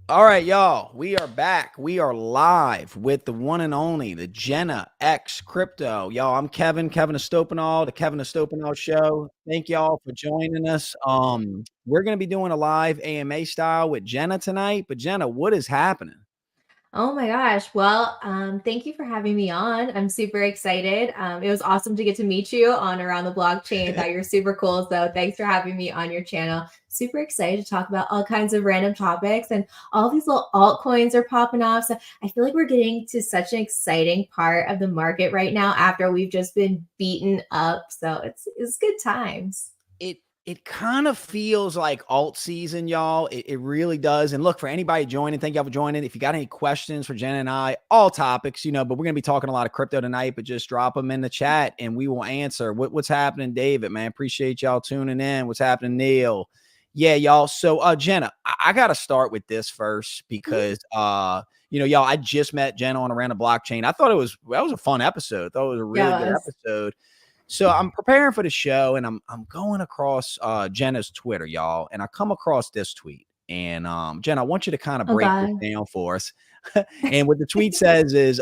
All right, y'all, we are back. We are live with the one and only, the JennaXCrypto. Y'all, I'm Kevin Estopinal, the Kevin Estopinal Show. Thank y'all for joining us. We're going to be doing a live AMA style with Jenna tonight. But Jenna, what is happening? Oh my gosh. Well, thank you for having me on. I'm super excited. It was awesome to get to meet you on Around the Blockchain. Thought you're super cool. So thanks for having me on your channel. Super excited to talk about all kinds of random topics, and all these little altcoins are popping off. So I feel like we're getting to such an exciting part of the market right now after we've just been beaten up. So it's good times. It kind of feels like alt season, y'all. It really does. And look, for anybody joining, thank y'all for joining. If you got any questions for Jen and I, all topics, but we're going to be talking a lot of crypto tonight, but just drop them in the chat and we will answer. What's happening, David, man? Appreciate y'all tuning in. What's happening, Neil? Yeah, y'all. So, Jenna, I got to start with this first because, y'all, I just met Jenna on Around the Blockchain. I thought that was a fun episode. I thought it was a really good Yeah, episode. So I'm preparing for the show and I'm going across Jenna's Twitter, y'all, and I come across this tweet. And Jen, I want you to kind of oh break this God. down for us. And what the tweet says is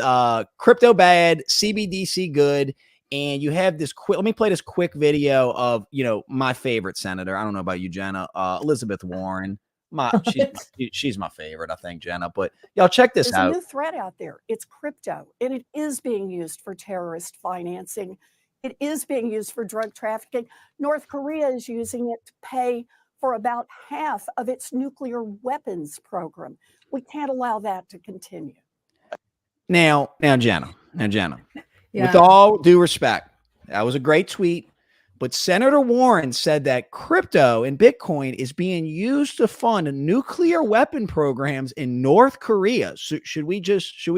crypto bad, CBDC good. And you have this quick, let me play this quick video of, my favorite senator. I don't know about you, Jenna, Elizabeth Warren. She's my favorite, I think, Jenna. But y'all check this There's a out. new threat out there. It's crypto, and it is being used for terrorist financing. It is being used for drug trafficking. North Korea is using it to pay for about half of its nuclear weapons program. We can't allow that to continue. Now, Jenna, with Yeah. all due respect, that was a great tweet. But Senator Warren said that crypto and Bitcoin is being used to fund nuclear weapon programs in North Korea. So should we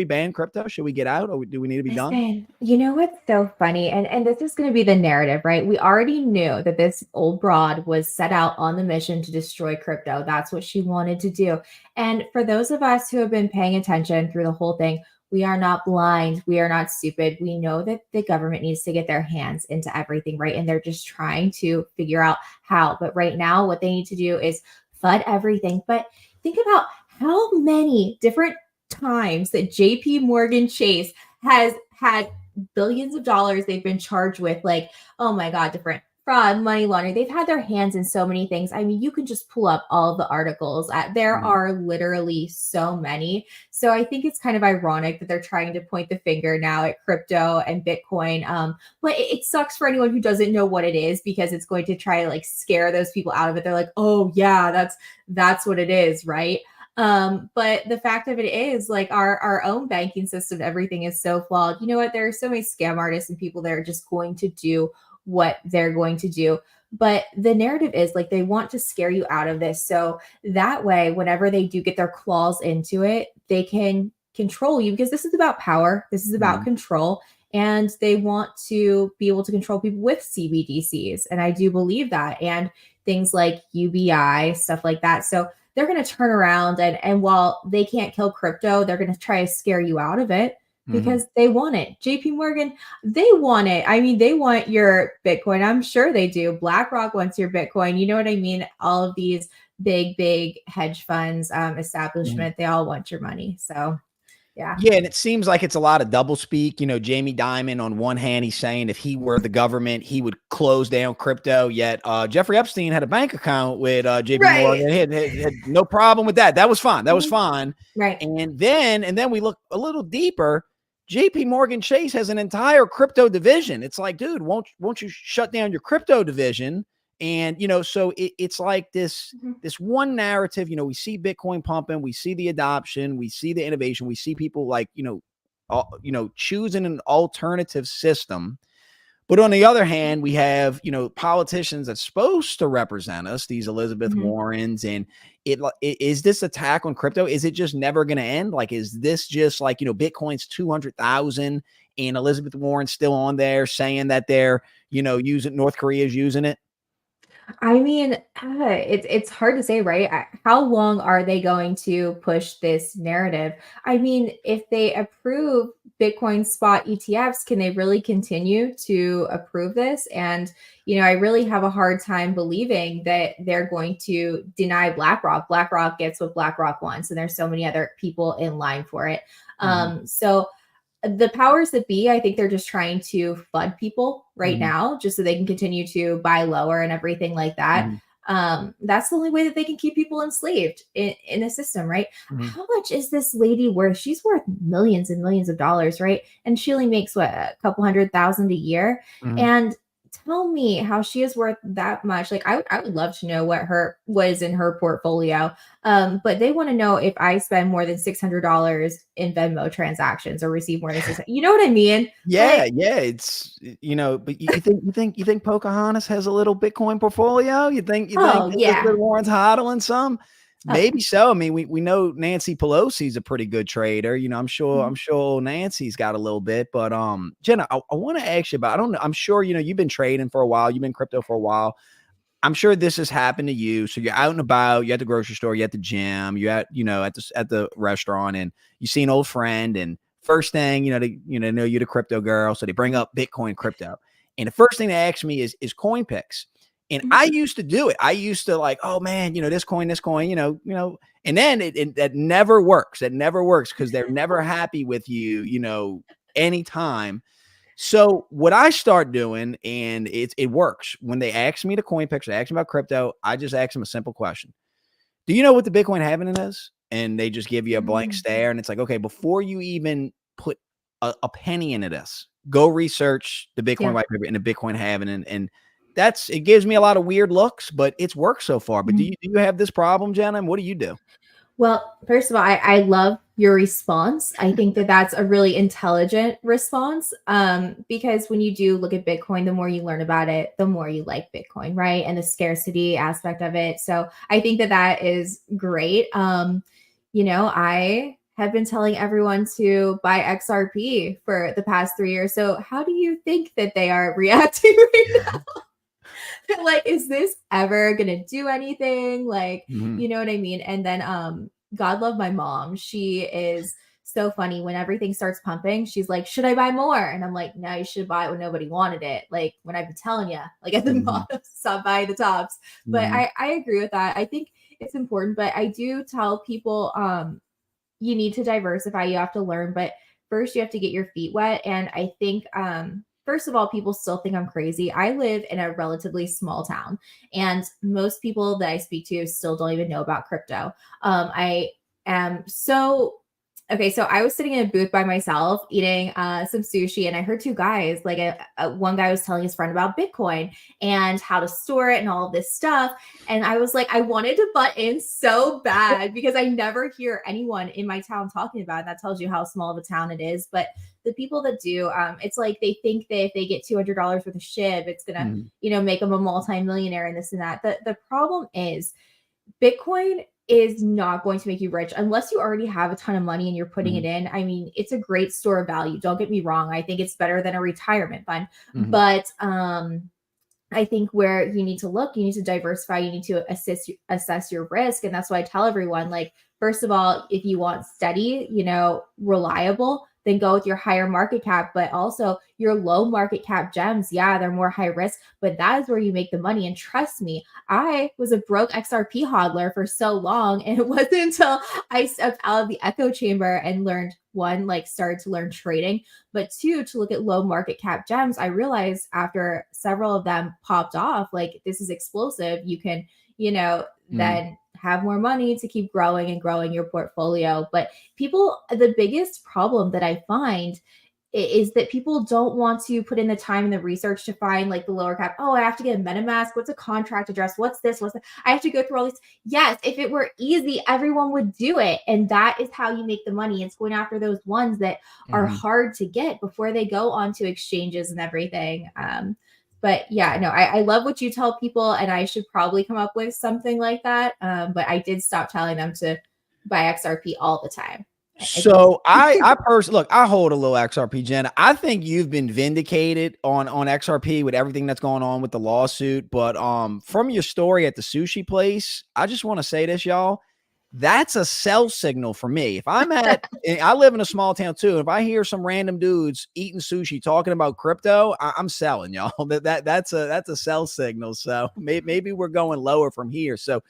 ban crypto? Should we get out, or do we need to be done? Listen, you know what's so funny? And this is going to be the narrative, right? We already knew that this old broad was set out on the mission to destroy crypto. That's what she wanted to do. And for those of us who have been paying attention through the whole thing, we are not blind. We are not stupid. We know that the government needs to get their hands into everything, right? And they're just trying to figure out how. But right now, what they need to do is flood everything. But think about how many different times that JP Morgan Chase has had billions of dollars they've been charged with, like, oh my God, different fraud, money laundering. They've had their hands in so many things. I mean, you can just pull up all of the articles. There are literally so many. So I think it's kind of ironic that they're trying to point the finger now at crypto and Bitcoin. But it sucks for anyone who doesn't know what it is, because it's going to try to like scare those people out of it. They're like, oh yeah, that's what it is, right? But the fact of it is, like, our own banking system, everything is so flawed. You know what? There are so many scam artists and people that are just going to do what they're going to do. But the narrative is like they want to scare you out of this. So that way, whenever they do get their claws into it, they can control you, because this is about power. This is about control. And they want to be able to control people with CBDCs. And I do believe that. And things like UBI, stuff like that. So they're going to turn around, and while they can't kill crypto, they're going to try to scare you out of it because they want it. JP Morgan, they want it. I mean, they want your Bitcoin. I'm sure they do. BlackRock wants your Bitcoin. You know what I mean? All of these big hedge funds, establishment, they all want your money. So yeah. Yeah, and it seems like it's a lot of doublespeak. Jamie Dimon, on one hand, he's saying if he were the government, he would close down crypto. Yet Jeffrey Epstein had a bank account with JP Morgan. He had no problem with that. That was fine. That was fine. Right. And then we look a little deeper. JP Morgan Chase has an entire crypto division. It's like, dude, won't you shut down your crypto division? And, so it's like this one narrative. We see Bitcoin pumping, we see the adoption, we see the innovation, we see people like, choosing an alternative system. But on the other hand, we have, politicians that's supposed to represent us, these Elizabeth Warrens, and is this attack on crypto? Is it just never going to end? Like, is this just like, Bitcoin's 200,000 and Elizabeth Warren's still on there saying that they're, using, North Korea's using it? I mean, it's hard to say, right? How long are they going to push this narrative? I mean, if they approve Bitcoin spot ETFs, can they really continue to approve this? And, I really have a hard time believing that they're going to deny BlackRock. BlackRock gets what BlackRock wants, and there's so many other people in line for it. So the powers that be, I think they're just trying to flood people right now, just so they can continue to buy lower and everything like that. That's the only way that they can keep people enslaved in the system, right? How much is this lady worth? She's worth millions and millions of dollars, right? And she only makes what, a couple $100,000 a year. And tell me how she is worth that much. Like I would love to know what is in her portfolio. But they want to know if I spend more than $600 in Venmo transactions or receive more than $600. You know what I mean? Yeah, yeah. It's but you think Pocahontas has a little Bitcoin portfolio? You think Elizabeth Warren's hodling some? Maybe so. I mean, we know Nancy Pelosi's a pretty good trader. I'm sure Nancy's got a little bit, but Jenna, I want to ask you about, I don't know, I'm sure you've been trading for a while, you've been crypto for a while. I'm sure this has happened to you. So you're out and about, you're at the grocery store, you're at the gym, you're at the restaurant, and you see an old friend, and first thing, they know you're the crypto girl. So they bring up Bitcoin crypto. And the first thing they ask me is coin picks. And I used to do it. I used to like, oh man, this coin, and then that never works. That never works because they're never happy with you, anytime. So what I start doing, and it works, when they ask me the coin picks, they ask me about crypto, I just ask them a simple question. Do you know what the Bitcoin halving is? And they just give you a blank stare. And it's like, okay, before you even put a penny into this, go research the Bitcoin white paper and the Bitcoin halving. And it gives me a lot of weird looks, but it's worked so far. But do you have this problem, Jenna? And what do you do? Well, first of all, I love your response. I think that that's a really intelligent response, because when you do look at Bitcoin, the more you learn about it, the more you like Bitcoin, right? And the scarcity aspect of it. So I think that is great. I have been telling everyone to buy XRP for the past 3 years. So how do you think that they are reacting right now? Like, is this ever gonna do anything? Like, you know what I mean? And then God love my mom. She is so funny. When everything starts pumping, she's like, should I buy more? And I'm like, no, you should buy it when nobody wanted it. Like when I've been telling you, like at the bottom, stop buying the tops. But I agree with that. I think it's important, but I do tell people you need to diversify, you have to learn, but first you have to get your feet wet. And I think first of all, people still think I'm crazy. I live in a relatively small town, and most people that I speak to still don't even know about crypto. I am so okay. So I was sitting in a booth by myself eating some sushi, and I heard two guys, like one guy was telling his friend about Bitcoin and how to store it and all of this stuff. And I was like, I wanted to butt in so bad because I never hear anyone in my town talking about it. That tells you how small of a town it is. But the people that do, it's like they think that if they get $200 worth of SHIB, it's gonna, make them a multimillionaire and this and that. The problem is Bitcoin is not going to make you rich unless you already have a ton of money and you're putting it in. I mean, it's a great store of value. Don't get me wrong. I think it's better than a retirement fund, but I think where you need to look, you need to diversify, you need to assess your risk. And that's why I tell everyone, like, first of all, if you want steady, reliable, then go with your higher market cap, but also your low market cap gems. Yeah, they're more high risk, but that is where you make the money. And trust me, I was a broke XRP hodler for so long. And it wasn't until I stepped out of the echo chamber and learned, one, like started to learn trading, but two, to look at low market cap gems. I realized after several of them popped off, like this is explosive. You can, then have more money to keep growing and growing your portfolio. But the biggest problem that I find is that people don't want to put in the time and the research to find like the lower cap. Oh, I have to get a MetaMask. What's a contract address? What's this? What's that? I have to go through all these. Yes, if it were easy, everyone would do it. And that is how you make the money. It's going after those ones that are hard to get before they go onto exchanges and everything. But yeah, no, I love what you tell people, and I should probably come up with something like that. But I did stop telling them to buy XRP all the time. So I personally, look, I hold a little XRP, Jenna. I think you've been vindicated on XRP with everything that's going on with the lawsuit. But from your story at the sushi place, I just want to say this, y'all. that's a sell signal for me. If I'm I live in a small town too. If I hear some random dudes eating sushi talking about crypto, I'm selling, y'all. That's a sell signal. So maybe we're going lower from here. So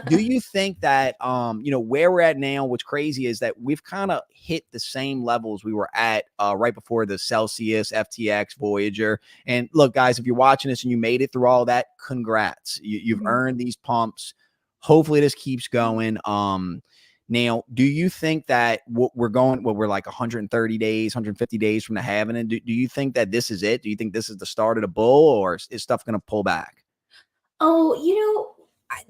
do you think that, where we're at now, what's crazy is that we've kind of hit the same levels we were at right before the Celsius, FTX, Voyager. And look, guys, if you're watching this and you made it through all that, congrats. You've earned these pumps. Hopefully this keeps going. Now, do you think that we're like 130 days, 150 days from the halving? And do you think that this is it? Do you think this is the start of the bull, or is stuff going to pull back? Oh,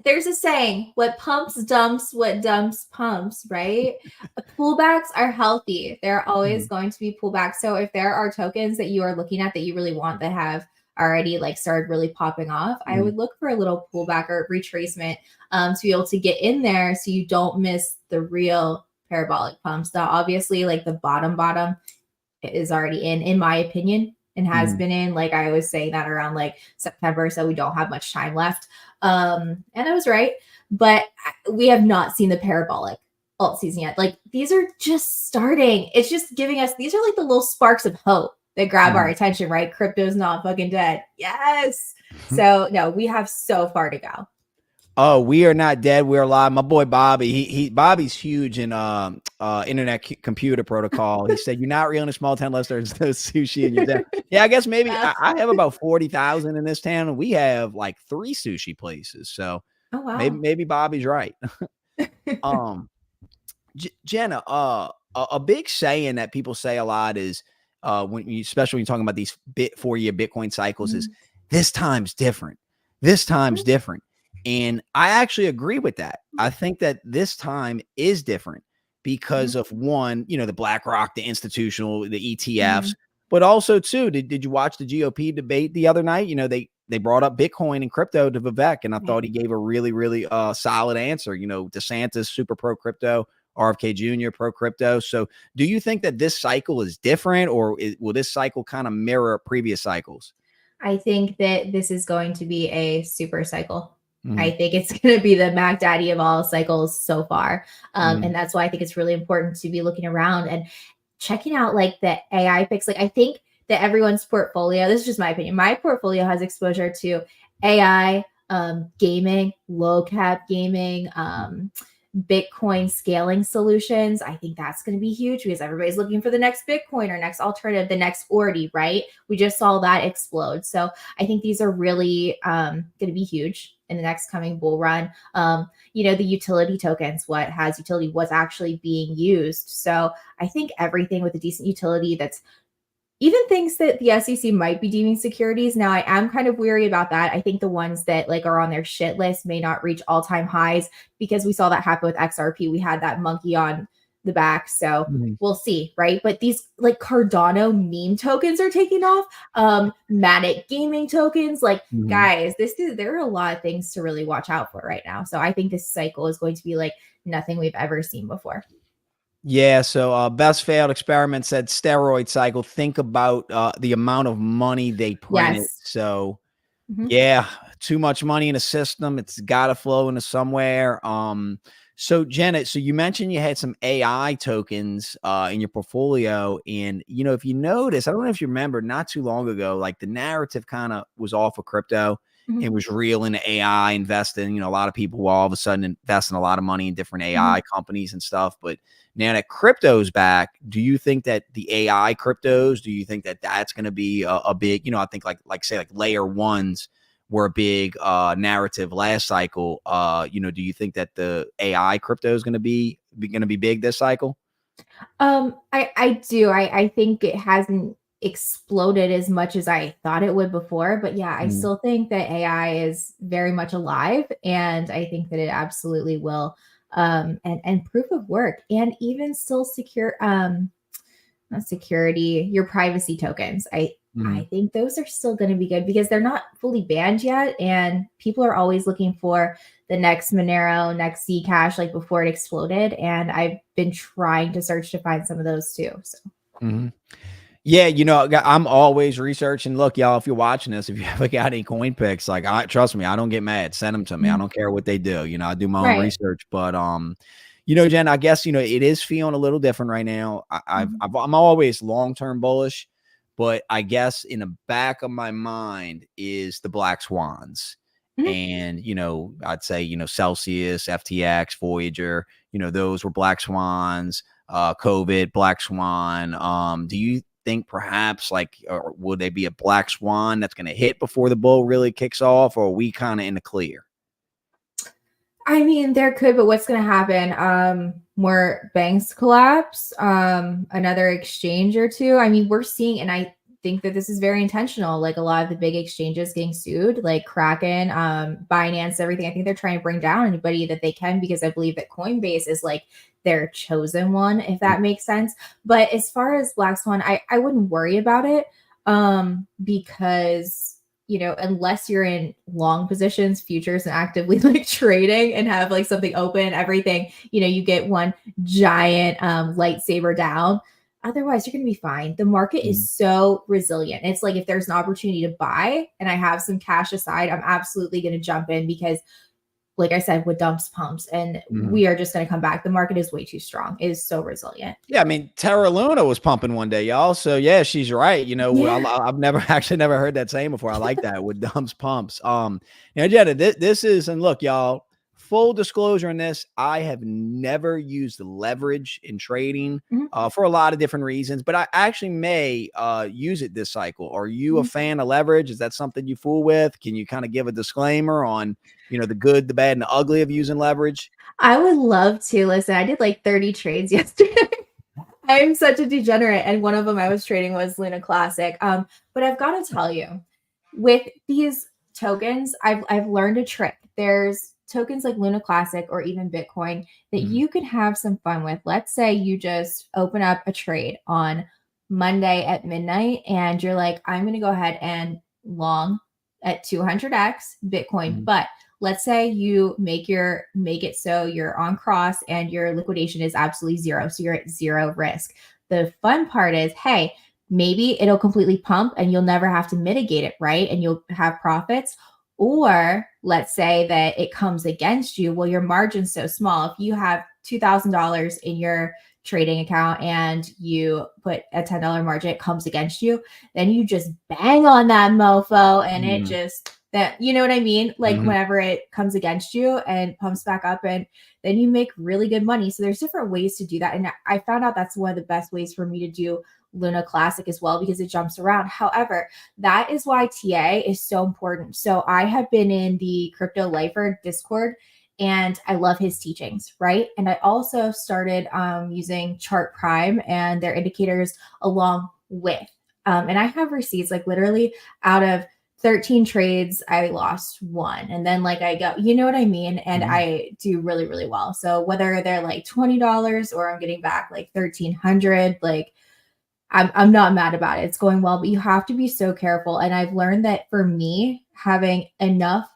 there's a saying, what pumps dumps, what dumps pumps, right? Pullbacks are healthy. There are always going to be pullbacks. So if there are tokens that you are looking at that you really want that have already like started really popping off, I would look for a little pullback or retracement to be able to get in there so you don't miss the real parabolic pumps. Now, obviously, like the bottom is already in my opinion, and has been in, like I was saying that around like September, so we don't have much time left. And I was right, but we have not seen the parabolic alt season yet. Like these are just starting. It's just giving us, these are like the little sparks of hope that grab our attention, right? Crypto's not fucking dead. Yes. So no, we have so far to go. Oh, we are not dead. We're alive. My boy Bobby, Bobby's huge in internet computer protocol. He said, "You're not real in a small town unless there's no sushi in your town." Yeah, I guess maybe I have about 40,000 in this town, and we have like 3 sushi places. So maybe Bobby's right. Jenna, a big saying that people say a lot is especially when you're talking about these 4-year Bitcoin cycles is this time's different. This time's different. And I actually agree with that. I think that this time is different because of one, the BlackRock, the institutional, the ETFs, but also too, did you watch the GOP debate the other night? They brought up Bitcoin and crypto to Vivek, and I thought he gave a really, really solid answer. DeSantis, super pro crypto, RFK Jr., pro crypto. So do you think that this cycle is different, or will this cycle kind of mirror previous cycles? I think that this is going to be a super cycle. I think it's going to be the Mac Daddy of all cycles so far. And that's why I think it's really important to be looking around and checking out like the AI picks. Like I think that everyone's portfolio, this is just my opinion, my portfolio has exposure to AI, gaming, low cap gaming, Bitcoin scaling solutions. I think that's going to be huge because everybody's looking for the next Bitcoin or next alternative, the next Ordi, right? We just saw that explode. So I think these are really going to be huge in the next coming bull run. The utility tokens, what has utility, what's actually being used. So I think everything with a decent utility, that's even things that the SEC might be deeming securities. Now, I am kind of weary about that. I think the ones that like are on their shit list may not reach all-time highs because we saw that happen with XRP. We had that monkey on the back. So we'll see, right? But these like Cardano meme tokens are taking off. Matic gaming tokens, like guys, there are a lot of things to really watch out for right now. So I think this cycle is going to be like nothing we've ever seen before. Yeah. So best failed experiment said steroid cycle. Think about the amount of money they printed. Yes. So yeah, too much money in a system. It's got to flow into somewhere. So Jenna, so you mentioned you had some AI tokens in your portfolio. And, if you notice, I don't know if you remember, not too long ago, like the narrative kind of was off of crypto. It was real into AI investing. A lot of people will all of a sudden invest in a lot of money in different AI companies and stuff. But now that crypto's back, do you think that the AI cryptos, do you think that that's going to be a big, I think like say like layer ones were a big narrative last cycle. Do you think that the AI crypto is going to be big this cycle? I do. I think it hasn't exploded as much as I thought it would before, but yeah, I still think that AI is very much alive, and I think that it absolutely will. And proof of work, and even still secure, not security, your privacy tokens. I think those are still going to be good because they're not fully banned yet, and people are always looking for the next Monero, next Zcash, like before it exploded. And I've been trying to search to find some of those too. So. Yeah, I'm always researching. Look, y'all, if you're watching this, if you ever got any coin picks, like trust me, I don't get mad. Send them to me. I Mhm. don't care what they do. I do my own Right. research. But Jen, I guess it is feeling a little different right now. Mhm. I'm always long-term bullish, but I guess in the back of my mind is the black swans. Mhm. And I'd say Celsius, FTX, Voyager, those were black swans. COVID, black swan. Do you think perhaps or will they be a black swan that's going to hit before the bull really kicks off, or are we kind of in the clear? I mean, there could, but what's going to happen? More banks collapse, another exchange or two. I mean, we're seeing, and I think that this is very intentional. Like a lot of the big exchanges getting sued, like Kraken, Binance, everything. I think they're trying to bring down anybody that they can because I believe that Coinbase is like their chosen one, if that makes sense. But as far as Black Swan, I wouldn't worry about it, because unless you're in long positions, futures, and actively like trading and have like something open, everything, you get one giant lightsaber down. Otherwise, you're going to be fine. The market is so resilient. It's like if there's an opportunity to buy and I have some cash aside, I'm absolutely going to jump in because, like I said, with dumps, pumps, and we are just going to come back. The market is way too strong. It is so resilient. Yeah, I mean, Terra Luna was pumping one day, y'all. So yeah, she's right. Yeah. I've never heard that saying before. I like that with dumps pumps. Jenna, this is, and look, y'all, full disclosure in this, I have never used leverage in trading Mhm. for a lot of different reasons, but I actually may use it this cycle. Are you a Mhm. fan of leverage? Is that something you fool with? Can you kind of give a disclaimer on, the good, the bad, and the ugly of using leverage? I would love to. Listen, I did like 30 trades yesterday. I'm such a degenerate, and one of them I was trading was Luna Classic. But I've got to tell you, with these tokens, I've learned a trick. There's tokens like Luna Classic or even Bitcoin that you can have some fun with. Let's say you just open up a trade on Monday at midnight, and you're like, I'm going to go ahead and long at 200x Bitcoin, but let's say you make it so you're on cross and your liquidation is absolutely zero, so you're at zero risk. The fun part is, hey, maybe it'll completely pump and you'll never have to mitigate it, right? And you'll have profits. Or let's say that it comes against you. Well, your margin's so small. If you have $2,000 in your trading account and you put a $10 margin, it comes against you, then you just bang on that mofo and it just, that, you know what I mean? Like whenever it comes against you and pumps back up, and then you make really good money. So there's different ways to do that. And I found out that's one of the best ways for me to do Luna Classic as well, because it jumps around. However, that is why TA is so important. So I have been in the Crypto Lifer Discord and I love his teachings, right? And I also started using Chart Prime and their indicators along with. And I have receipts, like literally out of 13 trades, I lost one. And then like I go, you know what I mean? And I do really, really well. So whether they're like $20 or I'm getting back like 1,300, like I'm not mad about it. It's going well, but you have to be so careful. And I've learned that for me, having enough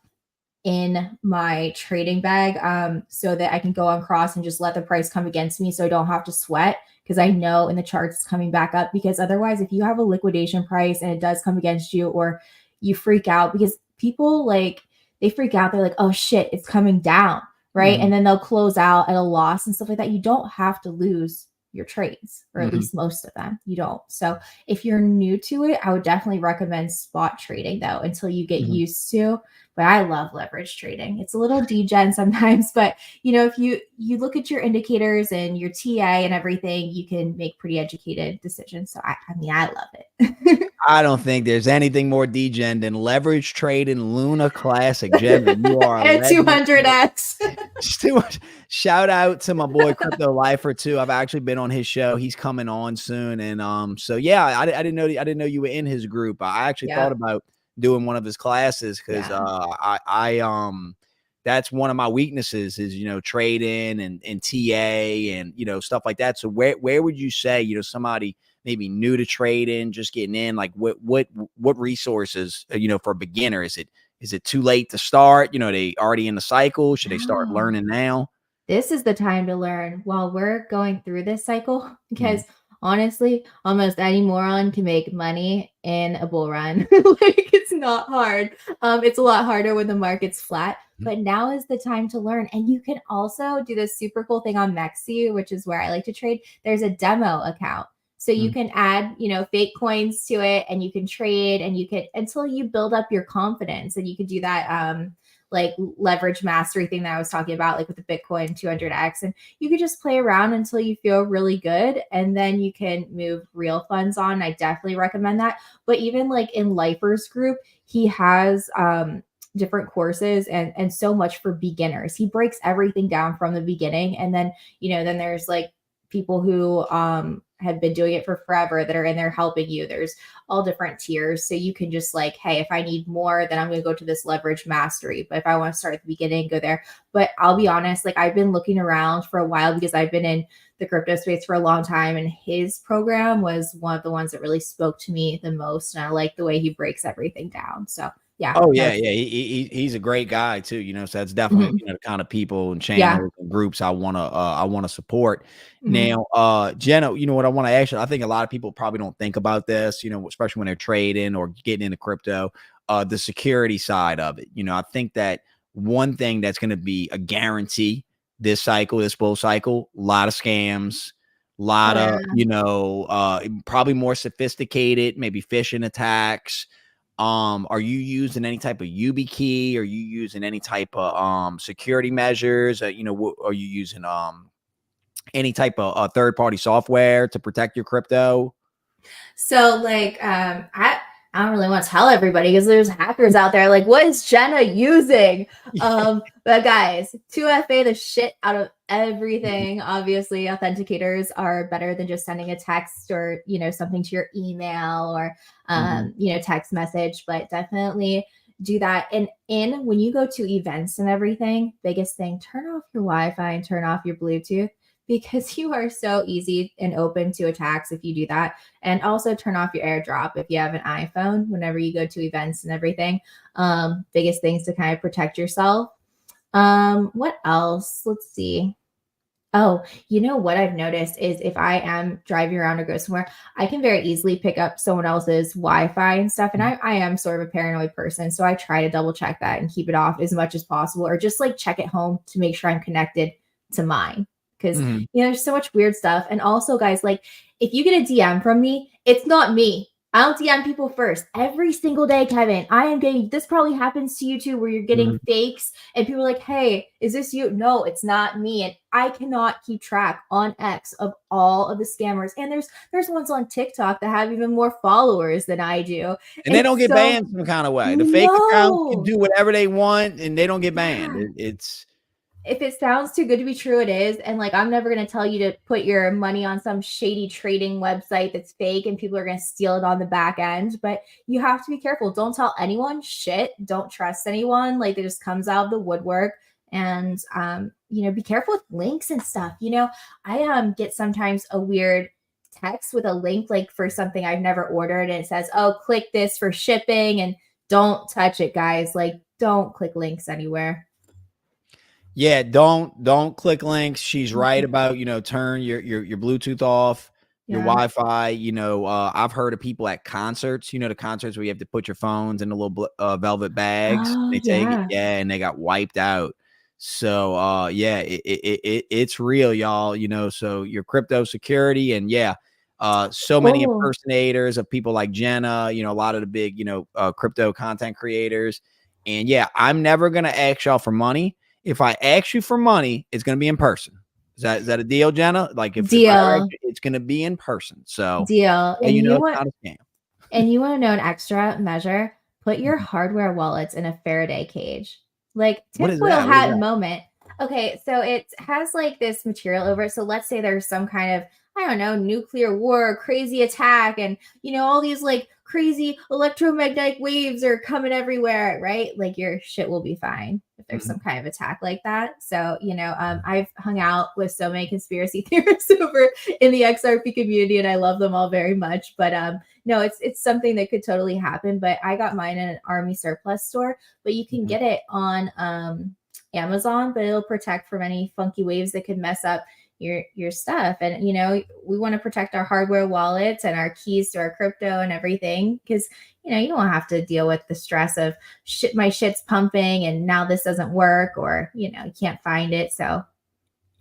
in my trading bag, so that I can go on cross and just let the price come against me so I don't have to sweat, because I know in the charts it's coming back up. Because otherwise, if you have a liquidation price and it does come against you, or you freak out, because people like, they freak out, they're like, oh shit, it's coming down, right? And then they'll close out at a loss and stuff like that. You don't have to lose your trades, or at least most of them. You don't. So if you're new to it, I would definitely recommend spot trading though, until you get used to. But I love leverage trading. It's a little degen sometimes, but if you look at your indicators and your TA and everything, you can make pretty educated decisions. So I mean, I love it. I don't think there's anything more degen than leverage trade in Luna Classic. Jenna, you are a At legend. 200x. Shout out to my boy Crypto Lifer too. I've actually been on his show. He's coming on soon, and so yeah, I didn't know you were in his group. I actually thought about doing one of his classes because that's one of my weaknesses is trading and TA and stuff like that. So where would you say somebody maybe new to trading, just getting in, like what resources for a beginner? Is it too late to start? They already in the cycle. Should they start learning now? This is the time to learn while we're going through this cycle, because Honestly, almost any moron can make money in a bull run. Like, it's not hard. It's a lot harder when the market's flat, but now is the time to learn. And you can also do this super cool thing on Mexi, which is where I like to trade. There's a demo account. So you can add, fake coins to it, and you can trade, and you can, until you build up your confidence, and you can do that like leverage mastery thing that I was talking about, like with the Bitcoin 200x. And you could just play around until you feel really good, and then you can move real funds on. I definitely recommend that. But even like in Lifer's group, he has different courses and so much for beginners. He breaks everything down from the beginning. And then, then there's like people who have been doing it for forever that are in there helping you. There's all different tiers. So you can just like, hey, if I need more, then I'm going to go to this leverage mastery. But if I want to start at the beginning, go there. But I'll be honest, like I've been looking around for a while because I've been in the crypto space for a long time. And his program was one of the ones that really spoke to me the most. And I like the way he breaks everything down. So yeah. Oh yeah, yeah. He's a great guy too. So that's definitely the kind of people and channels and groups I wanna support. Now, Jenna, what I want to ask you, I think a lot of people probably don't think about this, especially when they're trading or getting into crypto, the security side of it. I think that one thing that's going to be a guarantee this bull cycle, a lot of scams, a lot of, probably more sophisticated, maybe phishing attacks. Are you using any type of YubiKey? Are you using any type of security measures? Are you using any type of third-party software to protect your crypto? So like I don't really want to tell everybody because there's hackers out there. Like, what is Jenna using? But guys, 2FA the shit out of everything. Obviously, authenticators are better than just sending a text or something to your email or text message. But definitely do that. And when you go to events and everything, biggest thing, turn off your Wi-Fi and turn off your Bluetooth, because you are so easy and open to attacks if you do that. And also turn off your AirDrop if you have an iPhone whenever you go to events and everything. Biggest things to kind of protect yourself. What else? Let's see. Oh, what I've noticed is if I am driving around or go somewhere, I can very easily pick up someone else's Wi-Fi and stuff. And I am sort of a paranoid person. So I try to double check that and keep it off as much as possible, or just like check at home to make sure I'm connected to mine. Because there's so much weird stuff. And also, guys, like if you get a DM from me, it's not me. I don't DM people first. Every single day, Kevin, I am getting, this probably happens to you too, where you're getting fakes and people are like, hey, is this you? No, it's not me. And I cannot keep track on X of all of the scammers. And there's ones on TikTok that have even more followers than I do. And they don't get banned some kind of way. The fake accounts can do whatever they want and they don't get banned. It's if it sounds too good to be true, it is. And like, I'm never going to tell you to put your money on some shady trading website that's fake and people are going to steal it on the back end. But you have to be careful. Don't tell anyone shit. Don't trust anyone. Like, it just comes out of the woodwork. And, be careful with links and stuff. I get sometimes a weird text with a link, like for something I've never ordered. And it says, oh, click this for shipping, and don't touch it, guys. Like, don't click links anywhere. Yeah, don't click links. She's right about, turn your Bluetooth off, your Wi-Fi. I've heard of people at concerts, the concerts where you have to put your phones in the little velvet bags. They take it, and they got wiped out. So it's real, y'all. So your crypto security, and so many impersonators of people like Jenna, a lot of the big, crypto content creators. And I'm never gonna ask y'all for money. If I ask you for money, it's going to be in person. Is that a deal, Jenna? Like if it's going to be in person. So deal. And it's not a scam. And you want to know an extra measure? Put your hardware wallets in a Faraday cage. Like tinfoil hat moment. Okay, so it has like this material over it. So let's say there's some kind of, I don't know, nuclear war, crazy attack, and all these like crazy electromagnetic waves are coming everywhere, right? Like your shit will be fine if there's some kind of attack like that. So, I've hung out with so many conspiracy theorists over in the XRP community, and I love them all very much. But no, it's something that could totally happen. But I got mine in an army surplus store, but you can get it on Amazon, but it'll protect from any funky waves that could mess up your stuff. And we want to protect our hardware wallets and our keys to our crypto and everything, because you don't have to deal with the stress of my shit's pumping and now this doesn't work, or you can't find it. So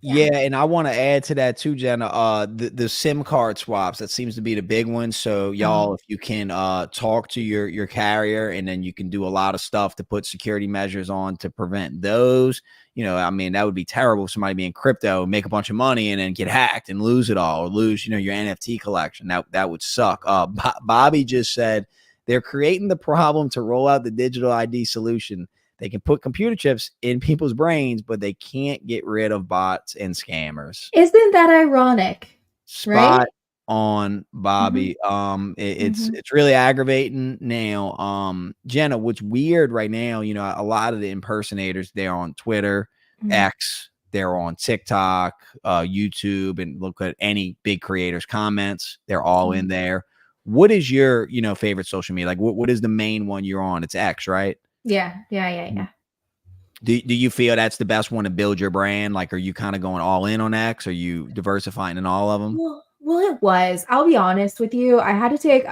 yeah, and I want to add to that too, Jenna. The SIM card swaps, that seems to be the big one. So y'all, if you can talk to your carrier, and then you can do a lot of stuff to put security measures on to prevent those. I mean, that would be terrible if somebody be in crypto, make a bunch of money, and then get hacked and lose it all, or lose your NFT collection. That would suck. Bobby just said they're creating the problem to roll out the digital ID solution. They can put computer chips in people's brains, but they can't get rid of bots and scammers. Isn't that ironic? Spot right? on, Bobby. It's really aggravating now. Jenna, what's weird right now, a lot of the impersonators, they're on Twitter, X, they're on TikTok, YouTube, and look at any big creators' comments. They're all in there. What is your, favorite social media? Like what is the main one you're on? It's X, right? Yeah. Do you feel that's the best one to build your brand? Like, are you kind of going all in on X? Are you diversifying in all of them? Well, it was. I'll be honest with you. I had to take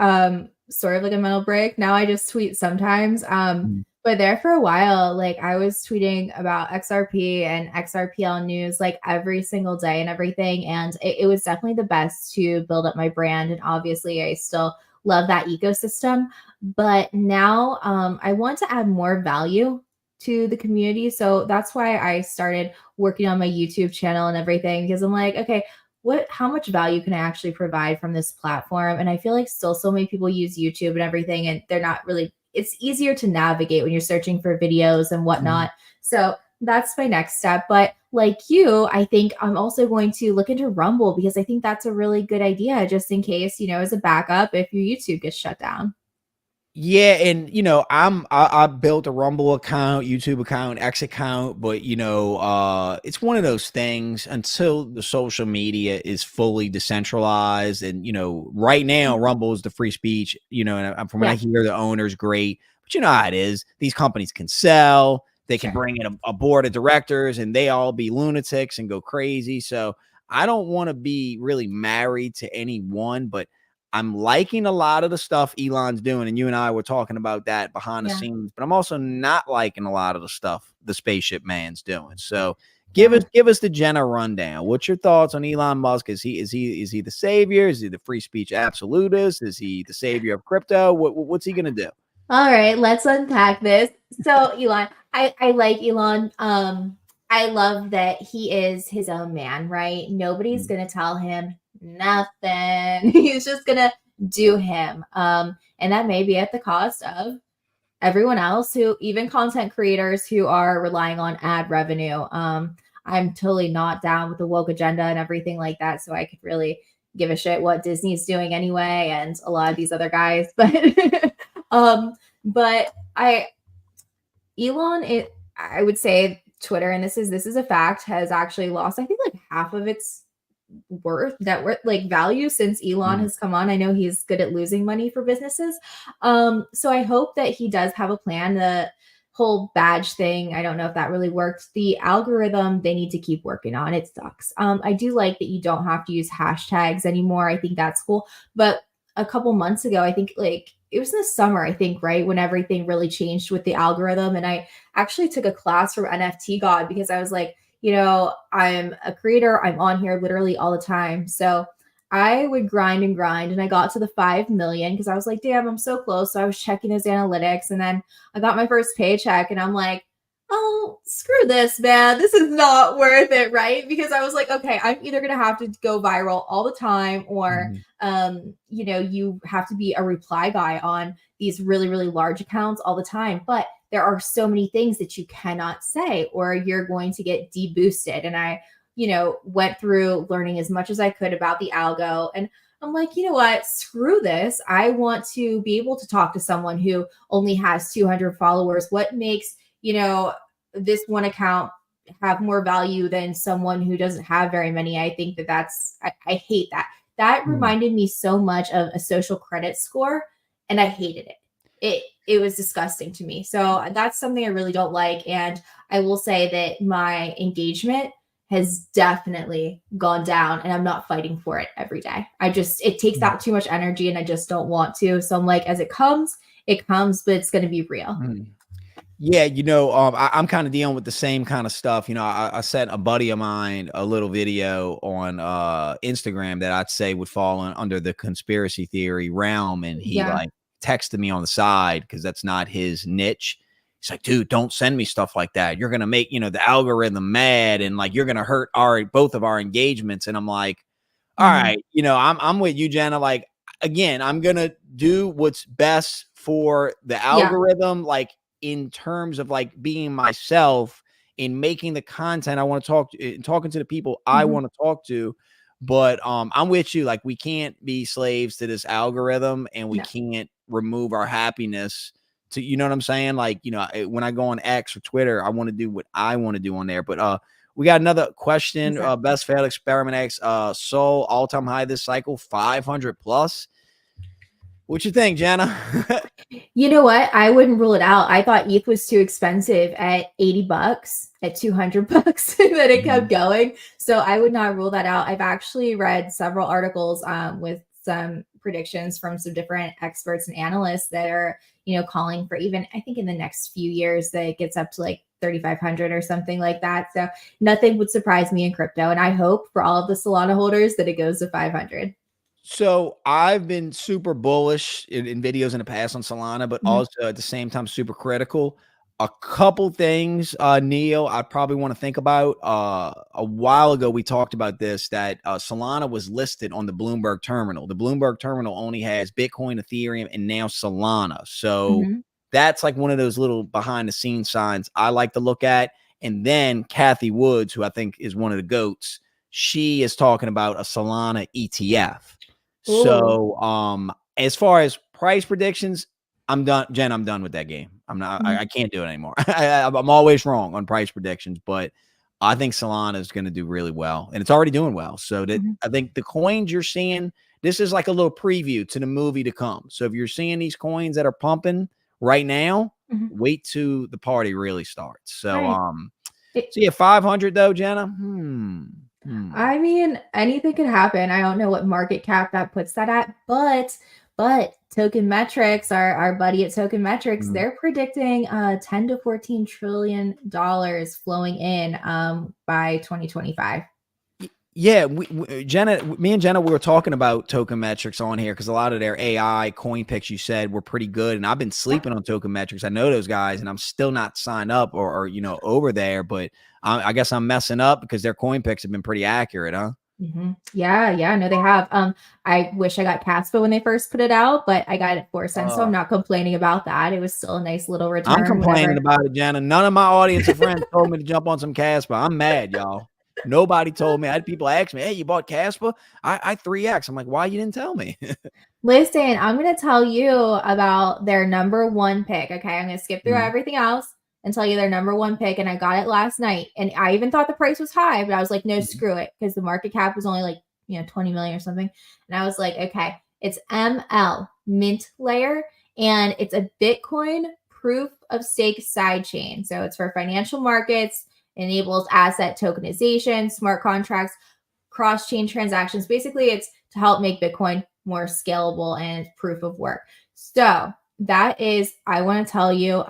sort of like a mental break. Now I just tweet sometimes. But there for a while, like I was tweeting about XRP and XRPL news like every single day and everything. And it was definitely the best to build up my brand. And obviously I still love that ecosystem. But now I want to add more value to the community. So that's why I started working on my YouTube channel and everything, because I'm like, okay, how much value can I actually provide from this platform? And I feel like still so many people use YouTube and everything, and they're not really, it's easier to navigate when you're searching for videos and whatnot. So that's my next step. But like you, I think I'm also going to look into Rumble, because I think that's a really good idea, just in case, as a backup if your YouTube gets shut down. Yeah, and I built a Rumble account, YouTube account, X account, but it's one of those things until the social media is fully decentralized. And right now Rumble is the free speech, and from what I hear, the owner's great, but you know how it is. These companies can sell, they can bring in a board of directors, and they all be lunatics and go crazy. So I don't want to be really married to anyone, but I'm liking a lot of the stuff Elon's doing, and you and I were talking about that behind the scenes, but I'm also not liking a lot of the stuff the spaceship man's doing. So give us the Jenna rundown. What's your thoughts on Elon Musk? Is he the savior? Is he the free speech absolutist? Is he the savior of crypto? What's he gonna do? All right, let's unpack this. So Elon, I like Elon. I love that he is his own man, right? Nobody's gonna tell him nothing. He's just gonna do him. And that may be at the cost of everyone else, who even content creators who are relying on ad revenue. I'm totally not down with the woke agenda and everything like that. So I could really give a shit what Disney's doing anyway, and a lot of these other guys. But Elon, I would say Twitter, and this is a fact, has actually lost, I think, like half of its net worth, like value, since Elon has come on. I know he's good at losing money for businesses. So I hope that he does have a plan. The whole badge thing, I don't know if that really worked. The algorithm, they need to keep working on. It sucks. I do like that you don't have to use hashtags anymore. I think that's cool. But a couple months ago, I think like it was in the summer, I think, right, when everything really changed with the algorithm. And I actually took a class from NFT God, because I was like, I'm a creator. I'm on here literally all the time. So I would grind, and I got to the 5 million, because I was like, damn, I'm so close. So I was checking those analytics, and then I got my first paycheck, and I'm like, oh, screw this, man. This is not worth it, right? Because I was like, okay, I'm either going to have to go viral all the time, or, you have to be a reply guy on these really, really large accounts all the time. But there are so many things that you cannot say, or you're going to get deboosted. And I, went through learning as much as I could about the algo. And I'm like, you know what? Screw this. I want to be able to talk to someone who only has 200 followers. What makes, this one account have more value than someone who doesn't have very many? I think I hate that. That reminded me so much of a social credit score, and I hated it. it was disgusting to me. So that's something I really don't like. And I will say that my engagement has definitely gone down, and I'm not fighting for it every day. It takes out too much energy, and I just don't want to. So I'm like, as it comes, but it's going to be real. Yeah, I'm kind of dealing with the same kind of stuff. I sent a buddy of mine a little video on Instagram that I'd say would fall under the conspiracy theory realm, and he like texted me on the side because that's not his niche. He's like, dude, don't send me stuff like that. You're gonna make the algorithm mad, and like you're gonna hurt both of our engagements. And I'm like, all right, I'm with you, Jenna. Like, again, I'm gonna do what's best for the algorithm, like in terms of like being myself in making the content I want to talk to, talking to the people I want to talk to. But I'm with you. Like, we can't be slaves to this algorithm, and we can't remove our happiness to, you know what I'm saying? Like, when I go on X or Twitter, I want to do what I want to do on there. But we got another question. Best failed experiment X, Sol all-time high this cycle, 500 plus. What you think, Jenna? You know what? I wouldn't rule it out. I thought ETH was too expensive at $80, at $200 that it kept going. So I would not rule that out. I've actually read several articles with some predictions from some different experts and analysts that are, calling for even, I think in the next few years that it gets up to like 3,500 or something like that. So nothing would surprise me in crypto. And I hope for all of the Solana holders that it goes to 500. So I've been super bullish in videos in the past on Solana, but also at the same time super critical. A couple things, Neil, I probably want to think about. A while ago, we talked about this, that Solana was listed on the Bloomberg terminal. The Bloomberg terminal only has Bitcoin, Ethereum, and now Solana. So that's like one of those little behind the scenes signs I like to look at. And then Kathy Woods, who I think is one of the GOATs, she is talking about a Solana ETF. Ooh. So, as far as price predictions, I'm done. Jen, I'm done with that game. I'm not, I can't do it anymore. I'm always wrong on price predictions, but I think Solana is going to do really well, and it's already doing well. So that I think the coins you're seeing, this is like a little preview to the movie to come. So if you're seeing these coins that are pumping right now, wait till the party really starts. So, so yeah, 500 though, Jenna. I mean, anything could happen. I don't know what market cap that puts that at, but Token Metrics, our buddy at Token Metrics, they're predicting 10 to 14 trillion dollars flowing in by 2025. Yeah, Jenna, me and Jenna, we were talking about Token Metrics on here because a lot of their AI coin picks you said were pretty good, and I've been sleeping on Token Metrics. I know those guys, and I'm still not signed up or over there, but I guess I'm messing up because their coin picks have been pretty accurate, huh? Yeah, no, they have. I wish I got Caspa when they first put it out, but I got it 4 cents, so I'm not complaining about that. It was still a nice little return. I'm complaining about it, Jenna. None of my audience of friends told me to jump on some Caspa. I'm mad, y'all. Nobody told me. I had people ask me, hey, you bought Caspa? I 3X. I'm like, why you didn't tell me? Listen, I'm going to tell you about their number one pick. Okay. I'm going to skip through everything else and tell you their number one pick. And I got it last night. And I even thought the price was high, but I was like, no, screw it. Because the market cap was only like, 20 million or something. And I was like, okay, it's ML, Mint Layer. And it's a Bitcoin proof of stake sidechain. So it's for financial markets. Enables asset tokenization, smart contracts, cross-chain transactions. Basically, it's to help make Bitcoin more scalable and proof of work. So that is, I want to tell you,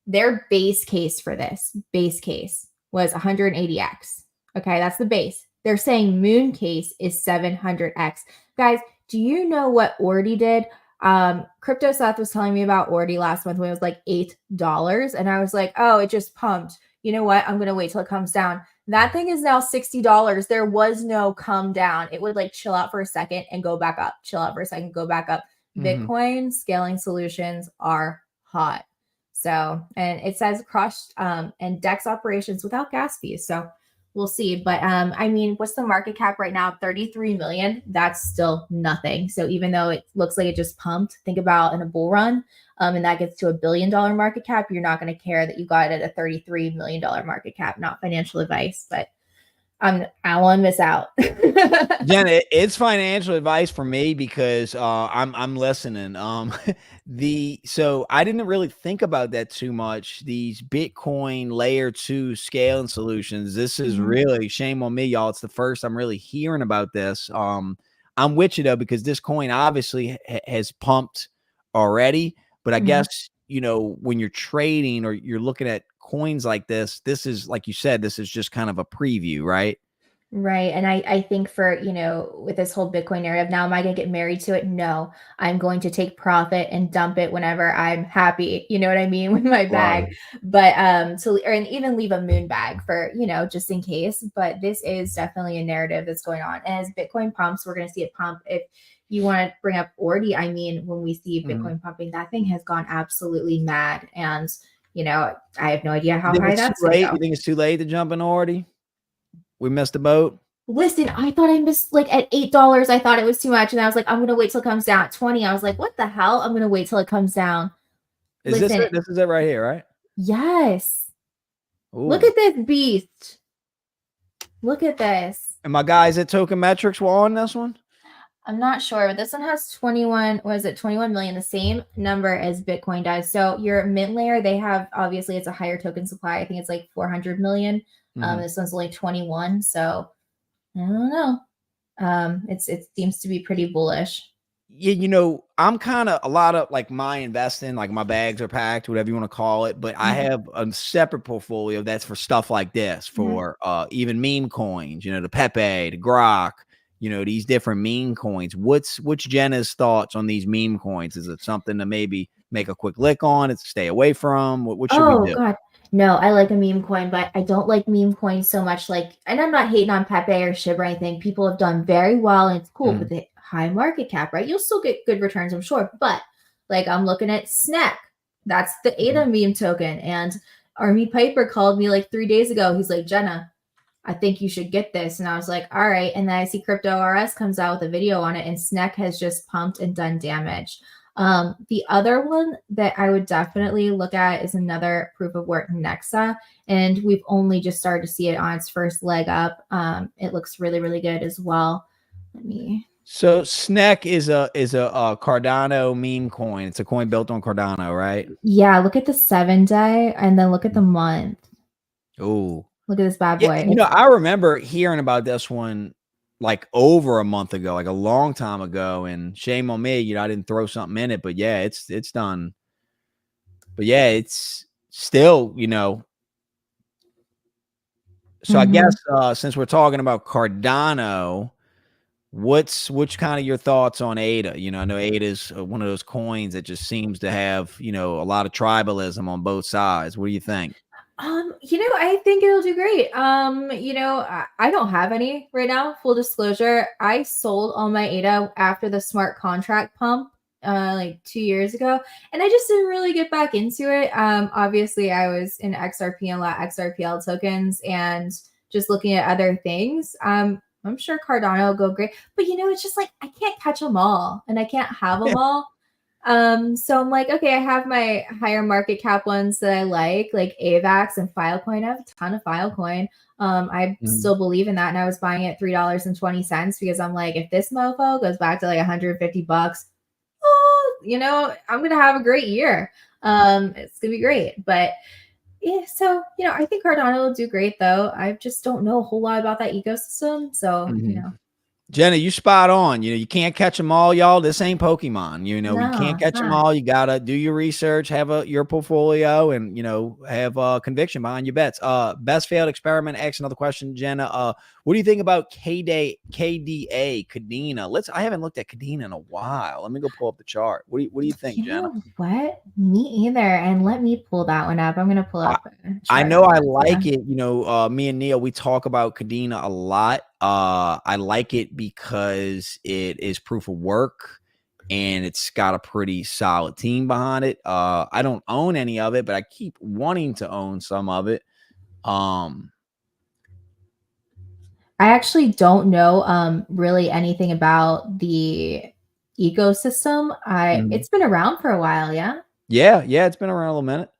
their base case for this, base case was 180x. Okay, that's the base. They're saying moon case is 700x. Guys, do you know what Ordi did? Crypto Seth was telling me about Ordi last month when it was like $8. And I was like, oh, it just pumped. You know what? I'm going to wait till it comes down. That thing is now $60. There was no come down. It would like chill out for a second and go back up, chill out for a second, go back up. Bitcoin scaling solutions are hot. So, and it says cross and DEX operations without gas fees. So we'll see. But I mean, what's the market cap right now? 33 million. That's still nothing. So even though it looks like it just pumped, think about in a bull run, and that gets to $1 billion market cap, you're not going to care that you got it at a $33 million market cap. Not financial advice, but I don't want to miss out. Jenna, it's financial advice for me because I'm listening. So I didn't really think about that too much. These Bitcoin layer 2 scaling solutions. This is really, shame on me, y'all. It's the first I'm really hearing about this. I'm with you though, because this coin obviously has pumped already, but I guess, you know, when you're trading or you're looking at coins like this is, like you said, this is just kind of a preview, right? Right. And I think for, you know, with this whole Bitcoin narrative, now am I going to get married to it? No, I'm going to take profit and dump it whenever I'm happy. You know what I mean? With my bag. Right. But or and even leave a moon bag for, you know, just in case. But this is definitely a narrative that's going on. And as Bitcoin pumps, we're going to see it pump. If you want to bring up Ordi, I mean, when we see Bitcoin pumping, that thing has gone absolutely mad. And, you know, I have no idea how high that's going to go. You think it's too late to jump in already? We missed the boat. Listen, I thought I missed like at $8. I thought it was too much. And I was like, I'm going to wait till it comes down at 20. I was like, what the hell? I'm going to wait till it comes down. Is Listen, this it? This is it right here, right? Yes. Ooh. Look at this beast. Look at this. And my guys at Token Metrics were on this one? I'm not sure, but this one has 21 million, the same number as Bitcoin does. So your mint layer, they have, obviously it's a higher token supply. I think it's like 400 million. This one's only 21. So I don't know. It seems to be pretty bullish. Yeah, you know, I'm kind of a lot of like my investing, like my bags are packed, whatever you want to call it. But I have a separate portfolio that's for stuff like this, for even meme coins, you know, the Pepe, the Grok, you know, these different meme coins. What's Jenna's thoughts on these meme coins? Is it something to maybe make a quick lick on? It's stay away from? What should we do? God. No, I like a meme coin, but I don't like meme coins so much. Like, and I'm not hating on Pepe or Shib or anything. People have done very well, and it's cool with the high market cap, right? You'll still get good returns, I'm sure. But like, I'm looking at Snack. That's the ADA meme token. And Army Piper called me like 3 days ago. He's like, Jenna, I think you should get this. And I was like, all right. And then I see Crypto RS comes out with a video on it, and Snack has just pumped and done damage. The other one that I would definitely look at is another proof of work, Nexa, and we've only just started to see it on its first leg up. It looks really, really good as well. So SNEC is a Cardano meme coin. It's a coin built on Cardano, right? Yeah, look at the 7-day and then look at the month. Oh, look at this bad boy. You know, I remember hearing about this one like over a month ago, like a long time ago, and shame on me, you know, I didn't throw something in it, but yeah, it's done. But yeah, it's still, you know. So I guess since we're talking about Cardano, which kind of your thoughts on ADA? You know, I know ADA is one of those coins that just seems to have, you know, a lot of tribalism on both sides. What do you think? You know, I think it'll do great. You know, I don't have any right now. Full disclosure, I sold all my ADA after the smart contract pump, like 2 years ago, and I just didn't really get back into it. Obviously, I was in XRP and a lot of XRPL tokens, and just looking at other things. I'm sure Cardano will go great, but you know, it's just like I can't catch them all, and I can't have them all. So I'm like, okay, I have my higher market cap ones that I like AVAX and Filecoin. I have a ton of Filecoin. I still believe in that. And I was buying it $3.20 because I'm like, if this mofo goes back to like $150, oh, you know, I'm going to have a great year. It's going to be great. But yeah, so, you know, I think Cardano will do great though. I just don't know a whole lot about that ecosystem. So, you know. Jenna, you spot on. You know, you can't catch them all, y'all. This ain't Pokemon. You know, you can't catch them all. You gotta do your research, have your portfolio, and you know, have conviction behind your bets. Best failed experiment. Ask another question, Jenna. What do you think about KDA Kadena? I haven't looked at Kadena in a while. Let me go pull up the chart. What do you think, Jenna? What? Me either. And let me pull that one up. I'm gonna pull up. I know I like it. You know, me and Neil, we talk about Kadena a lot. I like it because it is proof of work and it's got a pretty solid team behind it. I don't own any of it, but I keep wanting to own some of it. I actually don't know really anything about the ecosystem. It's been around for a while, yeah? Yeah, it's been around a little minute.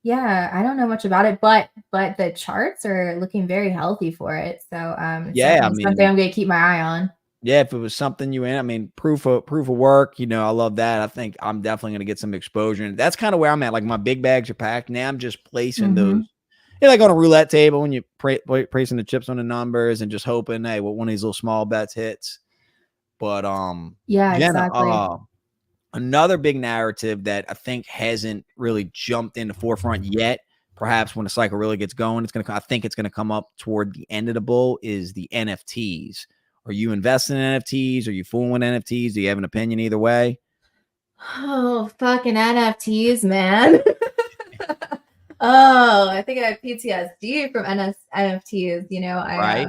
Yeah, I don't know much about it, but the charts are looking very healthy for it. So it's Yeah, I definitely something mean, I'm gonna keep my eye on. yeah, if it was something you in, I mean, proof of work, I love that. I think I'm definitely gonna get some exposure. And that's kind of where I'm at. Like my big bags are packed. Now I'm just placing those, Hmm. like on a roulette table when you placing the chips on the numbers and just hoping, hey, what one of these little small bets hits. But Yeah, Jenna, exactly. another big narrative that I think hasn't really jumped in the forefront yet. Perhaps when the cycle really gets going, I think it's gonna come up toward the end of the bull. Is the NFTs? Are you investing in NFTs? Are you fooling with NFTs? Do you have an opinion either way? Oh, fucking NFTs, man. Oh, I think I have PTSD from NFTs. Right?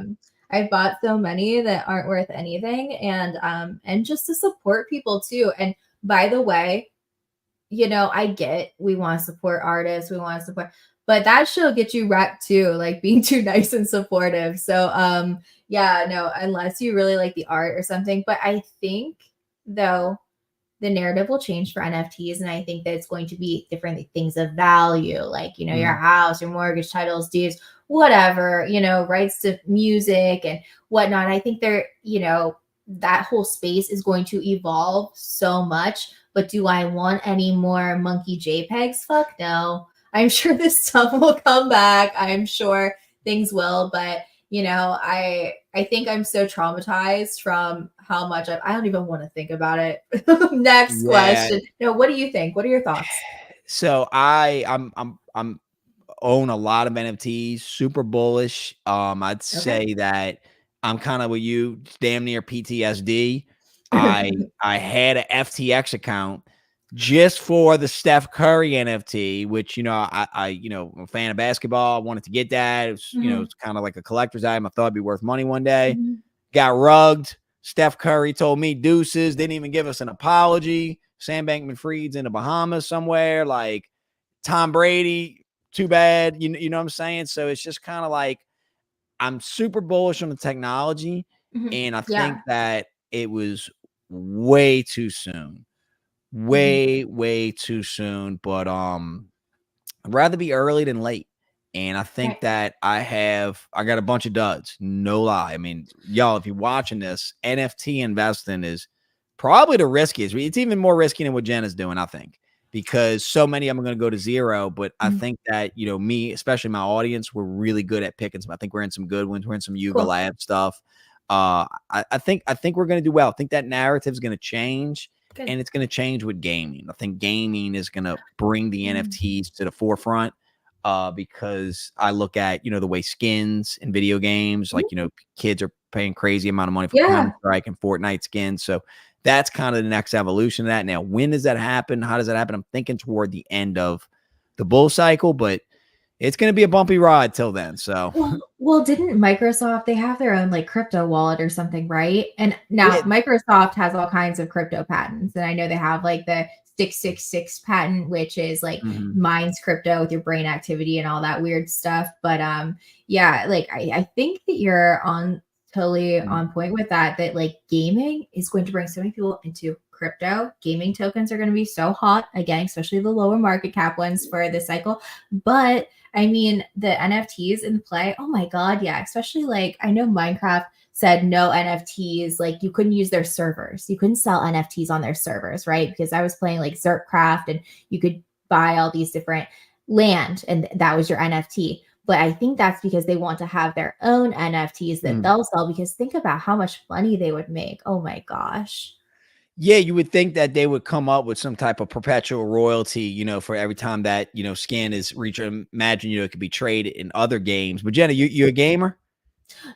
I bought so many that aren't worth anything, and just to support people too. And by the way, I get we want to support artists, we want to support, but that should get you wrecked too, like being too nice and supportive. So yeah, no, unless you really like the art or something. But I think though the narrative will change for NFTs. And I think that it's going to be different things of value, like, your Mhm. house, your mortgage, titles, deeds, whatever, rights to music and whatnot. I think that whole space is going to evolve so much. But do I want any more monkey JPEGs? Fuck no. I'm sure this stuff will come back. I'm sure things will, but I think I'm so traumatized from how much I don't even want to think about it. Next Yeah. question. No, what do you think? What are your thoughts? So I'm own a lot of NFTs, super bullish. I'd Okay. say that I'm kind of with you, damn near PTSD. I had a FTX account just for the Steph Curry NFT, which I'm a fan of basketball. I wanted to get that. It was, Mhm, it's kind of like a collector's item. I thought it'd be worth money one day. mhm. Got rugged. Steph Curry told me deuces, didn't even give us an apology. Sam Bankman-Fried's in the Bahamas somewhere. Like Tom Brady, too bad. You know what I'm saying? So it's just kind of like I'm super bullish on the technology, Mhm. and I think Yeah. that it was way too soon. Mhm. Way, way too soon. But I'd rather be early than late. And I think Right. that I got a bunch of duds. No lie. I mean, y'all, if you're watching this, NFT investing is probably the riskiest. It's even more risky than what Jen is doing, I think, because so many of them are going to go to zero. But I Mhm. think that, me, especially my audience, we're really good at picking some. I think we're in some good ones. We're in some Yuga Cool. Lab stuff. I think we're going to do well. I think that narrative is going to change, Good. and it's going to change with gaming. I think gaming is going to bring the Mm. NFTs to the forefront, because I look at, the way skins in video games, like, Mhm. kids are paying crazy amount of money for Counter Yeah. Strike and Fortnite skins. So that's kind of the next evolution of that. Now, when does that happen? How does that happen? I'm thinking toward the end of the bull cycle, but it's going to be a bumpy ride till then. So Well, didn't Microsoft, they have their own like crypto wallet or something, right? And now yeah. Microsoft has all kinds of crypto patents. And I know they have like the 666 patent, which is like Mhm. mines crypto with your brain activity and all that weird stuff. But yeah, like I think that you're on totally Mhm. on point with that, that like gaming is going to bring so many people into crypto. Gaming tokens are going to be so hot again, especially the lower market cap ones for this cycle. But I mean, the NFTs in play, oh my God, yeah. Especially like I know Minecraft said no NFTs, like you couldn't use their servers. You couldn't sell NFTs on their servers, right? Because I was playing like Zertcraft and you could buy all these different land and that was your NFT. But I think that's because they want to have their own NFTs that Mhm. they'll sell because think about how much money they would make. Oh my gosh. Yeah, you would think that they would come up with some type of perpetual royalty, for every time that, skin is reached. Imagine, it could be traded in other games. But Jenna, you a gamer?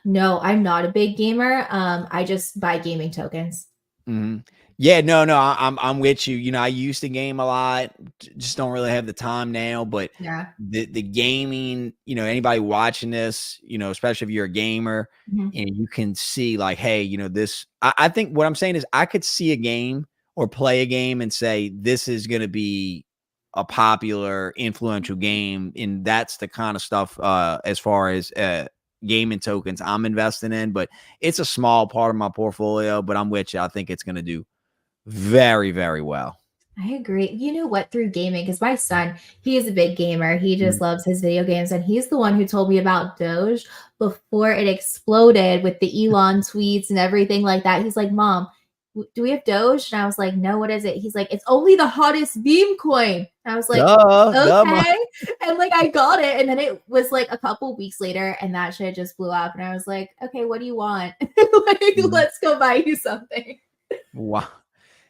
No, I'm not a big gamer. I just buy gaming tokens. Mhm. Yeah, no, I'm with you. I used to game a lot, just don't really have the time now. But Yeah. the gaming, anybody watching this, especially if you're a gamer, Mhm. and you can see like, hey, this. I think what I'm saying is I could see a game or play a game and say this is going to be a popular, influential game, and that's the kind of stuff, as far as gaming tokens I'm investing in. But it's a small part of my portfolio, but I'm with you. I think it's going to do very, very well. I agree. You know what? Through gaming, because my son, he is a big gamer. He Mm. just loves his video games. And he's the one who told me about Doge before it exploded with the Elon tweets and everything like that. He's like, Mom, do we have Doge? And I was like, No, what is it? He's like, It's only the hottest meme coin. And I was like, Duh. Okay. And like, I got it. And then it was like a couple weeks later, and that shit just blew up. And I was like, Okay, what do you want? Like, Mhm. let's go buy you something. Wow.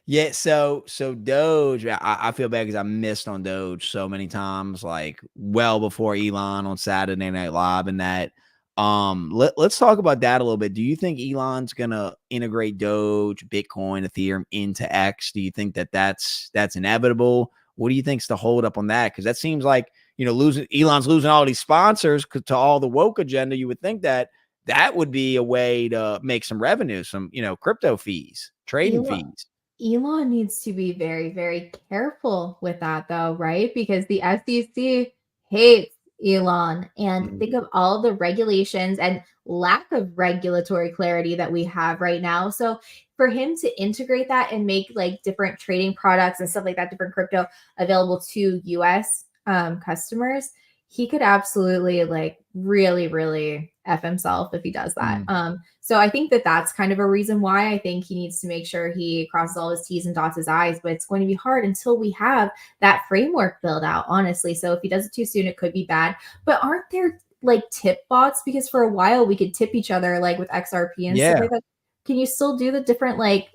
Yeah, so Doge, I feel bad because I missed on Doge so many times, like well before Elon on Saturday Night Live and that. Let's talk about that a little bit. Do you think Elon's gonna integrate Doge, Bitcoin, Ethereum into X? Do you think that that's inevitable? What do you think's the hold up on that? Because that seems like Elon's losing all these sponsors to all the woke agenda. You would think that that would be a way to make some revenue, some crypto fees, trading Elon, fees. Elon needs to be very, very careful with that, though, right? Because the SEC hates Elon. And think Mhm. of all the regulations and lack of regulatory clarity that we have right now. So, for him to integrate that and make like different trading products and stuff like that, different crypto available to US customers, he could absolutely like really, really F himself if he does that. Mm. So I think that that's kind of a reason why I think he needs to make sure he crosses all his T's and dots his I's, but it's going to be hard until we have that framework built out, honestly. So if he does it too soon, it could be bad. But aren't there like tip bots? Because for a while we could tip each other like with XRP and stuff Yeah. like that. Can you still do the different like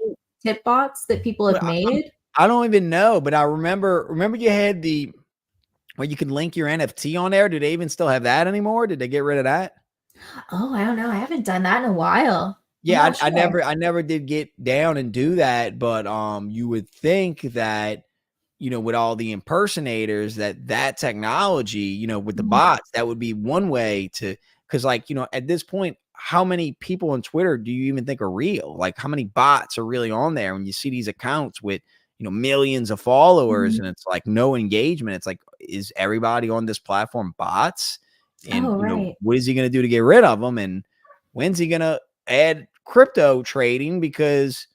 tip bots that people Well, have made? I don't even know, but I remember you had the where you could link your NFT on there. Do they even still have that anymore? Did they get rid of that? Oh, I don't know. I haven't done that in a while. I'm Yeah, not sure. I never did get down and do that, but you would think that with all the impersonators that technology, with the Mhm. bots, that would be one way to because like, at this point, how many people on Twitter do you even think are real? Like how many bots are really on there when you see these accounts with, millions of followers Mhm. and it's like no engagement. It's like, is everybody on this platform bots? And Oh, right. what is he going to do to get rid of them? And when's he going to add crypto trading? Because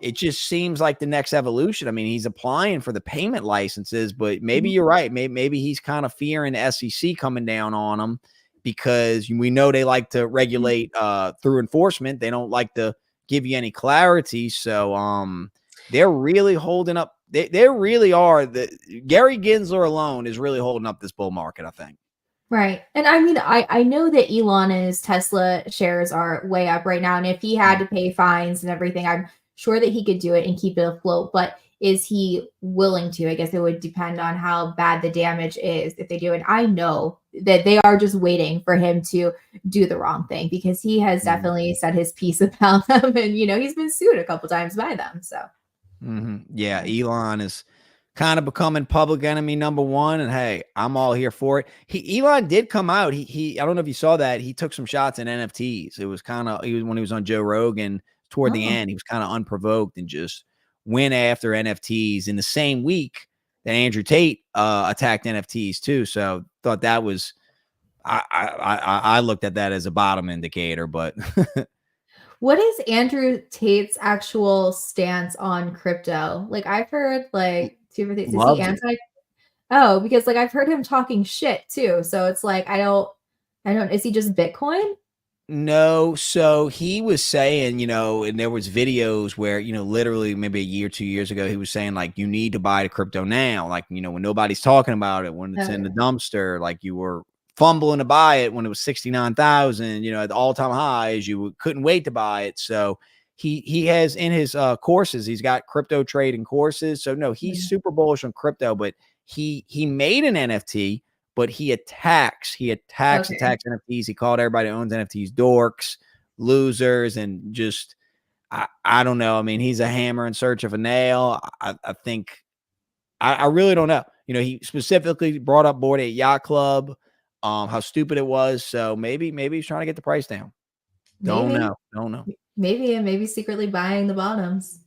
it just seems like the next evolution. I mean, he's applying for the payment licenses, but maybe Mhm. you're right. Maybe he's kind of fearing the SEC coming down on him because we know they like to regulate through enforcement. They don't like to give you any clarity. So they're really holding up. They really are. Gary Gensler alone is really holding up this bull market, I think. Right. And I mean, I know that Elon and his Tesla shares are way up right now. And if he had to pay fines and everything, I'm sure that he could do it and keep it afloat. But is he willing to? I guess it would depend on how bad the damage is if they do. And I know that they are just waiting for him to do the wrong thing because he has Mhm. definitely said his piece about them. And, he's been sued a couple times by them. So, Yeah, yeah. Elon is kind of becoming public enemy number one, and hey, I'm all here for it. Elon did come out. He I don't know if you saw that. He took some shots at NFTs. It was when he was on Joe Rogan toward the Oh, end. He was kind of unprovoked and just went after NFTs in the same week that Andrew Tate attacked NFTs too. So thought that was I looked at that as a bottom indicator, but what is Andrew Tate's actual stance on crypto? Like I've heard like two different things. Is he loves it. anti? Oh, because like I've heard him talking shit too. So it's like I don't is he just Bitcoin? No, so he was saying, and there was videos where, literally maybe a year, 2 years ago, he was saying like, you need to buy the crypto now. Like, when nobody's talking about it, when it's in the Okay. dumpster, like you were fumbling to buy it when it was 69,000, at the all-time highs, you couldn't wait to buy it. So he has in his courses, he's got crypto trading courses. So no, he's Mhm. super bullish on crypto, but he made an NFT but Okay. attacks NFTs. He called everybody who owns NFTs dorks, losers, and just I don't know. I mean, he's a hammer in search of a nail. I think I really don't know. He specifically brought up Bored Ape Yacht Club, how stupid it was. So maybe he's trying to get the price down. Don't Maybe. know. Don't know. Maybe and maybe secretly buying the bottoms.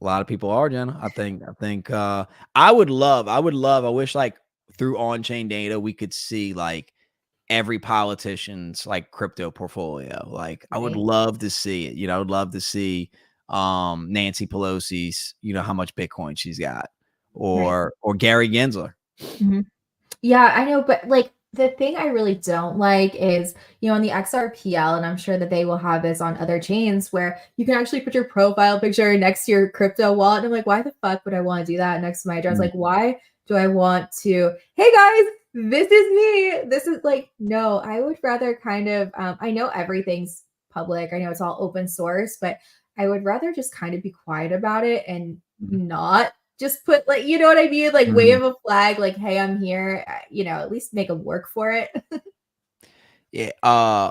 A lot of people are, Jenna. I think I wish like through on-chain data we could see like every politician's like crypto portfolio. Like I would Right. love to see it. I would love to see Nancy Pelosi's, you know, how much Bitcoin she's got, Right. or Gary Gensler. Mhm. Yeah, I know, but like the thing I really don't like is, on the XRPL, and I'm sure that they will have this on other chains where you can actually put your profile picture next to your crypto wallet. And I'm like, why the fuck would I want to do that next to my address? Mm. Like, why do I want to, hey guys, this is me. This is like, no, I would rather kind of, I know everything's public. I know it's all open source, but I would rather just kind of be quiet about it and not just put like, you know what I mean? Like Mhm. wave a flag, like, hey, I'm here, at least make them work for it. Yeah.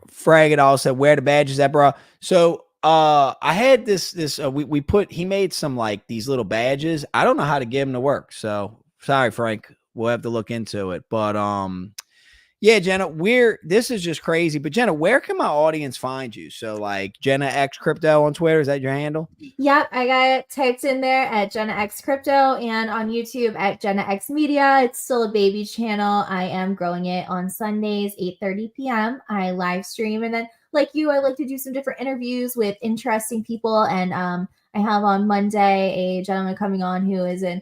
Frag it all said, where the badges at, bro? So I had this he made some like these little badges. I don't know how to get them to work. So sorry, Frank. We'll have to look into it. But yeah, Jenna, this is just crazy. But Jenna, where can my audience find you? So like JennaXCrypto on Twitter, is that your handle? Yep, I got it typed in there at JennaXCrypto and on YouTube at JennaXmedia. It's still a baby channel. I am growing it on Sundays, 8:30 p.m. I live stream, and then like you, I like to do some different interviews with interesting people. And I have on Monday a gentleman coming on who is an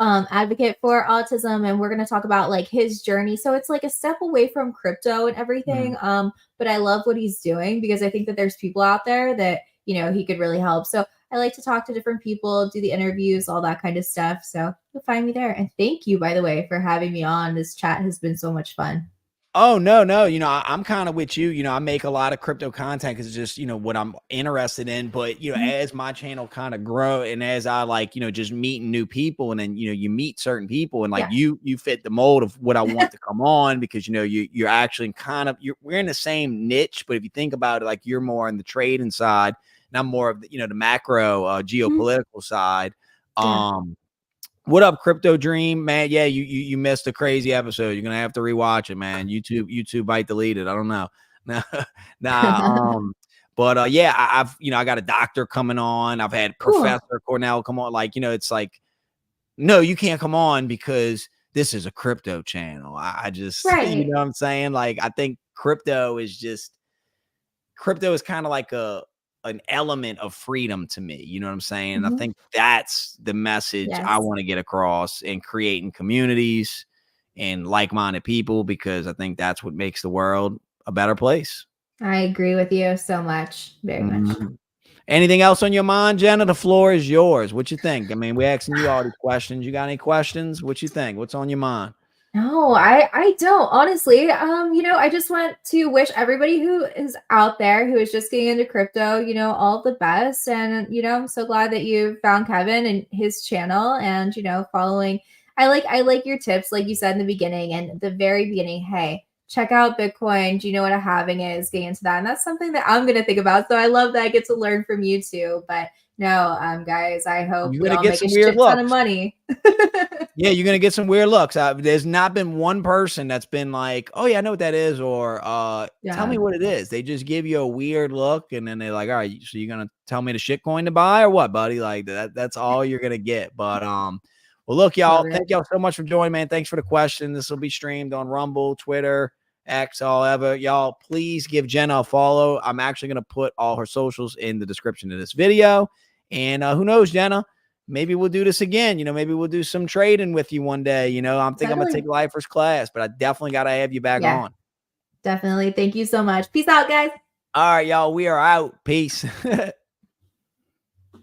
advocate for autism, and we're going to talk about like his journey. So it's like a step away from crypto and everything. But I love what he's doing because I think that there's people out there that he could really help. So I like to talk to different people, do the interviews, all that kind of stuff. So you'll find me there. And thank you, by the way, for having me on. This chat has been so much fun. Oh, no. I'm kind of with you. I make a lot of crypto content because it's just, what I'm interested in. But, as my channel kind of grow and as I like, just meeting new people, and then, you meet certain people, and like Yeah. you fit the mold of what I want to come on, because, you're actually we're in the same niche. But if you think about it, like you're more on the trading side and I'm more of the, the macro geopolitical side. Yeah. What up, Crypto Dream, man? Yeah, you missed a crazy episode. You're gonna have to rewatch it, man. YouTube might delete it. I don't know. But yeah, I got a doctor coming on. I've had Cool. Professor Cornell come on. Like, it's like, no, you can't come on because this is a crypto channel. I just, you Right. know what I'm saying? Like, I think crypto is kind of like an element of freedom to me. You know what I'm saying? I think that's the message I Yes. want to get across in creating communities and like-minded people, because I think that's what makes the world a better place. I agree with you so much. Very much. Anything else on your mind, Jenna? The floor is yours. What you think? I mean, we're asking you all these questions. You got any questions? What you think? What's on your mind? No, I don't honestly. I just want to wish everybody who is out there who is just getting into crypto, all the best. And I'm so glad that you found Kevin and his channel and following. I like your tips, like you said in the beginning and the very beginning. Hey, check out Bitcoin. Do you know what a halving is? Get into that. And that's something that I'm gonna think about. So I love that I get to learn from you too. But no, guys, I hope You're we gonna all get make a some weird shit ton of looks. money. Yeah, you're gonna get some weird looks. There's not been one person that's been like, "Oh yeah, I know what that is," or "Tell me Yeah. what it is." They just give you a weird look, and then they're like, "All right, so you're gonna tell me the shit coin to buy or what, buddy?" Like that's all you're gonna get. But well, look, Love y'all, it. thank y'all so much for joining, man. Thanks for the question. This will be streamed on Rumble, Twitter, X, all ever. Y'all, please give Jenna a follow. I'm actually gonna put all her socials in the description of this video. And who knows, Jenna? Maybe we'll do this again. Maybe we'll do some trading with you one day. I'm gonna Totally. take Lifer's class, but I definitely got to have you back Yeah, on. definitely. Thank you so much. Peace out, guys. All right, y'all. We are out. Peace.